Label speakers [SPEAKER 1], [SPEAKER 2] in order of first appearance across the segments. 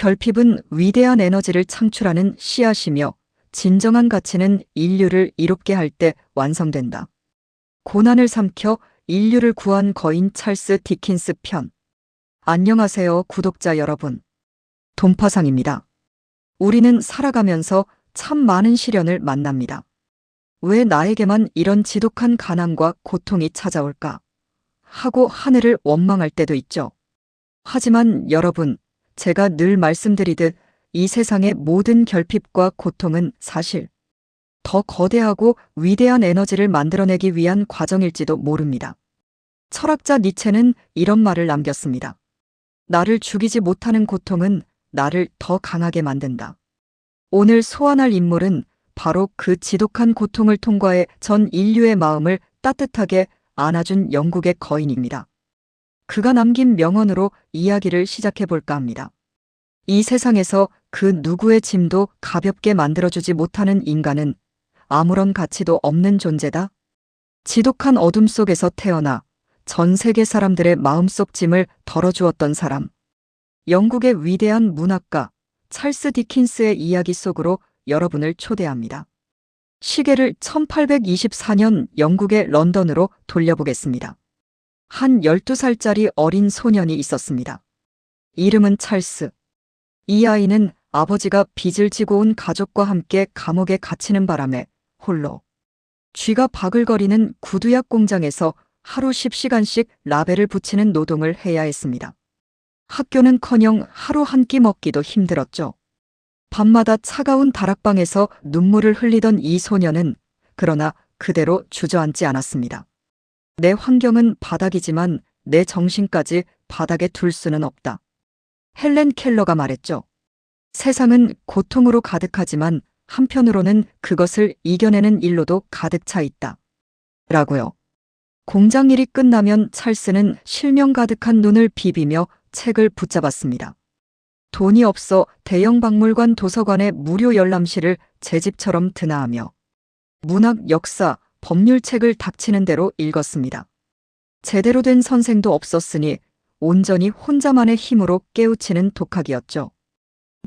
[SPEAKER 1] 결핍은 위대한 에너지를 창출하는 씨앗이며 진정한 가치는 인류를 이롭게 할 때 완성된다. 고난을 삼켜 인류를 구한 거인 찰스 디킨스 편. 안녕하세요, 구독자 여러분. 돈파상입니다. 우리는 살아가면서 참 많은 시련을 만납니다. 왜 나에게만 이런 지독한 가난과 고통이 찾아올까? 하고 하늘을 원망할 때도 있죠. 하지만 여러분, 제가 늘 말씀드리듯 이 세상의 모든 결핍과 고통은 사실 더 거대하고 위대한 에너지를 만들어내기 위한 과정일지도 모릅니다. 철학자 니체는 이런 말을 남겼습니다. 나를 죽이지 못하는 고통은 나를 더 강하게 만든다. 오늘 소환할 인물은 바로 그 지독한 고통을 통과해 전 인류의 마음을 따뜻하게 안아준 영국의 거인입니다. 그가 남긴 명언으로 이야기를 시작해 볼까 합니다. 이 세상에서 그 누구의 짐도 가볍게 만들어주지 못하는 인간은 아무런 가치도 없는 존재다. 지독한 어둠 속에서 태어나 전 세계 사람들의 마음속 짐을 덜어주었던 사람. 영국의 위대한 문학가 찰스 디킨스의 이야기 속으로 여러분을 초대합니다. 시계를 1824년 영국의 런던으로 돌려보겠습니다. 한 12살짜리 어린 소년이 있었습니다. 이름은 찰스. 이 아이는 아버지가 빚을 지고 온 가족과 함께 감옥에 갇히는 바람에 홀로 쥐가 바글거리는 구두약 공장에서 하루 10시간씩 라벨을 붙이는 노동을 해야 했습니다. 학교는커녕 하루 한 끼 먹기도 힘들었죠. 밤마다 차가운 다락방에서 눈물을 흘리던 이 소년은 그러나 그대로 주저앉지 않았습니다. 내 환경은 바닥이지만 내 정신까지 바닥에 둘 수는 없다. 헬렌 켈러가 말했죠. 세상은 고통으로 가득하지만 한편으로는 그것을 이겨내는 일로도 가득 차 있다. 라고요. 공장 일이 끝나면 찰스는 실명 가득한 눈을 비비며 책을 붙잡았습니다. 돈이 없어 대형 박물관 도서관의 무료 열람실을 제 집처럼 드나하며 문학, 역사, 법률 책을 닥치는 대로 읽었습니다. 제대로 된 선생도 없었으니 온전히 혼자만의 힘으로 깨우치는 독학이었죠.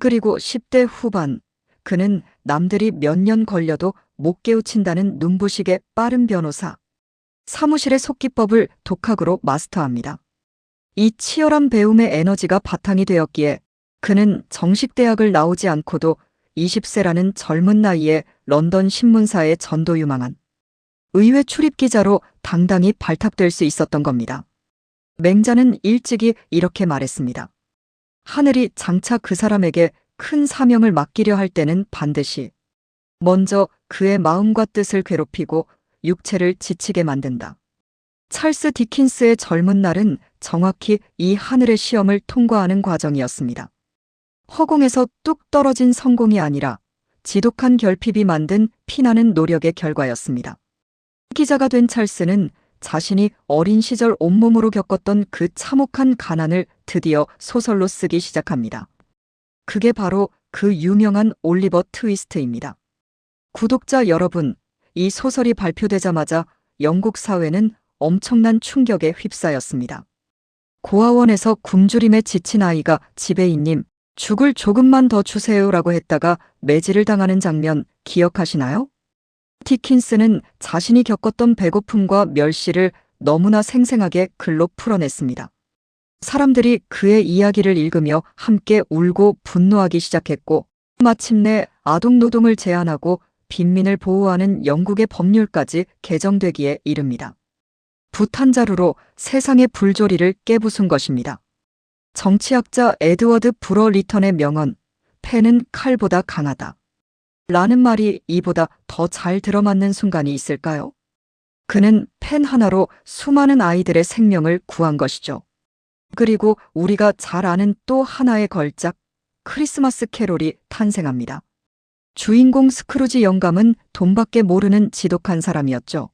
[SPEAKER 1] 그리고 10대 후반, 그는 남들이 몇 년 걸려도 못 깨우친다는 눈부시게 빠른 변호사, 사무실의 속기법을 독학으로 마스터합니다. 이 치열한 배움의 에너지가 바탕이 되었기에 그는 정식 대학을 나오지 않고도 20세라는 젊은 나이에 런던 신문사의 전도유망한 의회 출입 기자로 당당히 발탁될 수 있었던 겁니다. 맹자는 일찍이 이렇게 말했습니다. 하늘이 장차 그 사람에게 큰 사명을 맡기려 할 때는 반드시 먼저 그의 마음과 뜻을 괴롭히고 육체를 지치게 만든다. 찰스 디킨스의 젊은 날은 정확히 이 하늘의 시험을 통과하는 과정이었습니다. 허공에서 뚝 떨어진 성공이 아니라 지독한 결핍이 만든 피나는 노력의 결과였습니다. 기자가 된 찰스는 자신이 어린 시절 온몸으로 겪었던 그 참혹한 가난을 드디어 소설로 쓰기 시작합니다. 그게 바로 그 유명한 올리버 트위스트입니다. 구독자 여러분, 이 소설이 발표되자마자 영국 사회는 엄청난 충격에 휩싸였습니다. 고아원에서 굶주림에 지친 아이가 지배인님, 죽을 조금만 더 주세요라고 했다가 매질을 당하는 장면 기억하시나요? 디킨스는 자신이 겪었던 배고픔과 멸시를 너무나 생생하게 글로 풀어냈습니다. 사람들이 그의 이야기를 읽으며 함께 울고 분노하기 시작했고 마침내 아동노동을 제한하고 빈민을 보호하는 영국의 법률까지 개정되기에 이릅니다. 부탄자루로 세상의 불조리를 깨부순 것입니다. 정치학자 에드워드 브러 리턴의 명언, 펜은 칼보다 강하다. 라는 말이 이보다 더 잘 들어맞는 순간이 있을까요? 그는 펜 하나로 수많은 아이들의 생명을 구한 것이죠. 그리고 우리가 잘 아는 또 하나의 걸작, 크리스마스 캐롤이 탄생합니다. 주인공 스크루지 영감은 돈밖에 모르는 지독한 사람이었죠.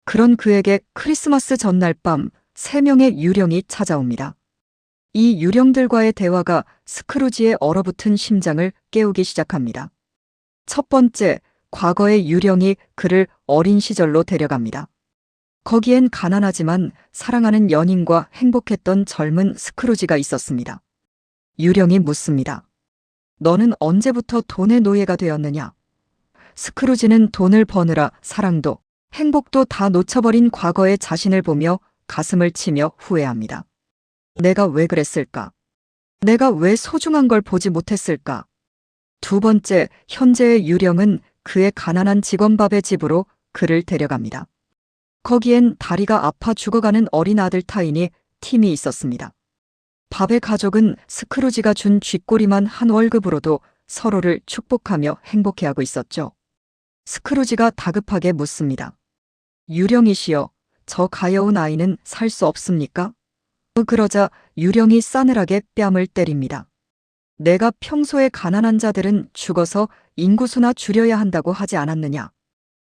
[SPEAKER 1] 그런 그에게 크리스마스 전날 밤 3명의 유령이 찾아옵니다. 이 유령들과의 대화가 스크루지의 얼어붙은 심장을 깨우기 시작합니다. 첫 번째, 과거의 유령이 그를 어린 시절로 데려갑니다. 거기엔 가난하지만 사랑하는 연인과 행복했던 젊은 스크루지가 있었습니다. 유령이 묻습니다. 너는 언제부터 돈의 노예가 되었느냐? 스크루지는 돈을 버느라 사랑도, 행복도 다 놓쳐버린 과거의 자신을 보며 가슴을 치며 후회합니다. 내가 왜 그랬을까? 내가 왜 소중한 걸 보지 못했을까? 두 번째, 현재의 유령은 그의 가난한 직원밥의 집으로 그를 데려갑니다. 거기엔 다리가 아파 죽어가는 어린 아들 타인이 팀이 있었습니다. 밥의 가족은 스크루지가 준 쥐꼬리만 한 월급으로도 서로를 축복하며 행복해하고 있었죠. 스크루지가 다급하게 묻습니다. 유령이시여, 저 가여운 아이는 살 수 없습니까? 그러자 유령이 싸늘하게 뺨을 때립니다. 내가 평소에 가난한 자들은 죽어서 인구수나 줄여야 한다고 하지 않았느냐?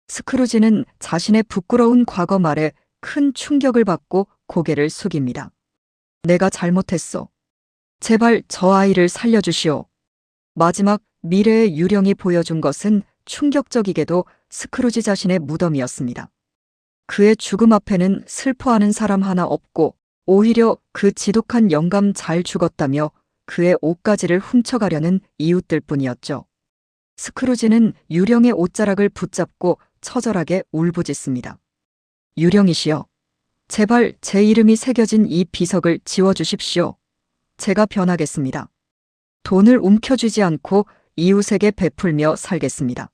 [SPEAKER 1] 스크루지는 자신의 부끄러운 과거 말에 큰 충격을 받고 고개를 숙입니다. 내가 잘못했어. 제발 저 아이를 살려주시오. 마지막 미래의 유령이 보여준 것은 충격적이게도 스크루지 자신의 무덤이었습니다. 그의 죽음 앞에는 슬퍼하는 사람 하나 없고 오히려 그 지독한 영감 잘 죽었다며 그의 옷가지를 훔쳐가려는 이웃들 뿐이었죠. 스크루지는 유령의 옷자락을 붙잡고 처절하게 울부짖습니다. 유령이시여, 제발 제 이름이 새겨진 이 비석을 지워주십시오. 제가 변하겠습니다. 돈을 움켜쥐지 않고 이웃에게 베풀며 살겠습니다.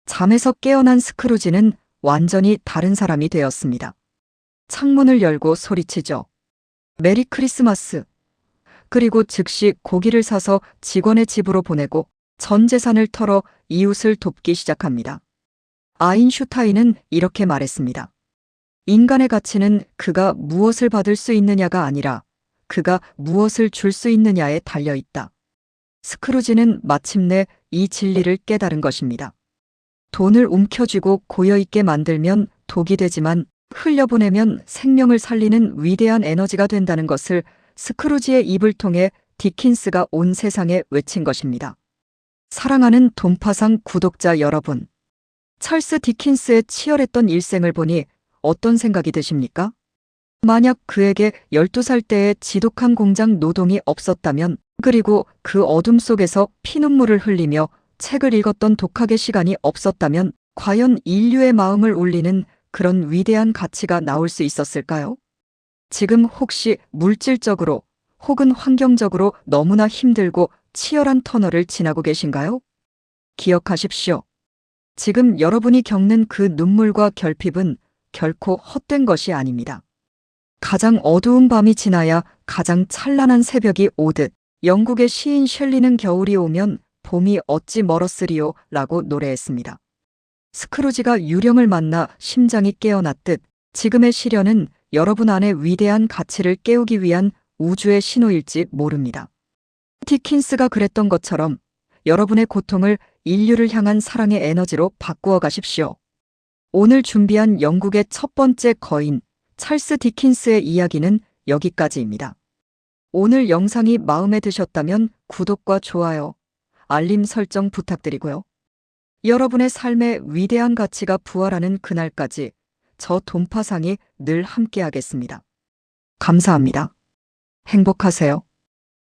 [SPEAKER 1] 잠에서 깨어난 스크루지는 완전히 다른 사람이 되었습니다. 창문을 열고 소리치죠. 메리 크리스마스. 그리고 즉시 고기를 사서 직원의 집으로 보내고 전 재산을 털어 이웃을 돕기 시작합니다. 아인슈타인은 이렇게 말했습니다. 인간의 가치는 그가 무엇을 받을 수 있느냐가 아니라 그가 무엇을 줄 수 있느냐에 달려 있다. 스크루지는 마침내 이 진리를 깨달은 것입니다. 돈을 움켜쥐고 고여있게 만들면 독이 되지만 흘려보내면 생명을 살리는 위대한 에너지가 된다는 것을 스크루지의 입을 통해 디킨스가 온 세상에 외친 것입니다. 사랑하는 돈파상 구독자 여러분, 찰스 디킨스의 치열했던 일생을 보니 어떤 생각이 드십니까? 만약 그에게 12살 때의 지독한 공장 노동이 없었다면, 그리고 그 어둠 속에서 피눈물을 흘리며 책을 읽었던 독학의 시간이 없었다면 과연 인류의 마음을 울리는 그런 위대한 가치가 나올 수 있었을까요? 지금 혹시 물질적으로 혹은 환경적으로 너무나 힘들고 치열한 터널을 지나고 계신가요? 기억하십시오. 지금 여러분이 겪는 그 눈물과 결핍은 결코 헛된 것이 아닙니다. 가장 어두운 밤이 지나야 가장 찬란한 새벽이 오듯 영국의 시인 셸리는 겨울이 오면 봄이 어찌 멀었으리요 라고 노래했습니다. 스크루지가 유령을 만나 심장이 깨어났듯 지금의 시련은 여러분 안의 위대한 가치를 깨우기 위한 우주의 신호일지 모릅니다. 디킨스가 그랬던 것처럼 여러분의 고통을 인류를 향한 사랑의 에너지로 바꾸어 가십시오. 오늘 준비한 영국의 첫 번째 거인 찰스 디킨스의 이야기는 여기까지입니다. 오늘 영상이 마음에 드셨다면 구독과 좋아요, 알림 설정 부탁드리고요. 여러분의 삶의 위대한 가치가 부활하는 그날까지 저 돈파상이 늘 함께하겠습니다. 감사합니다. 행복하세요.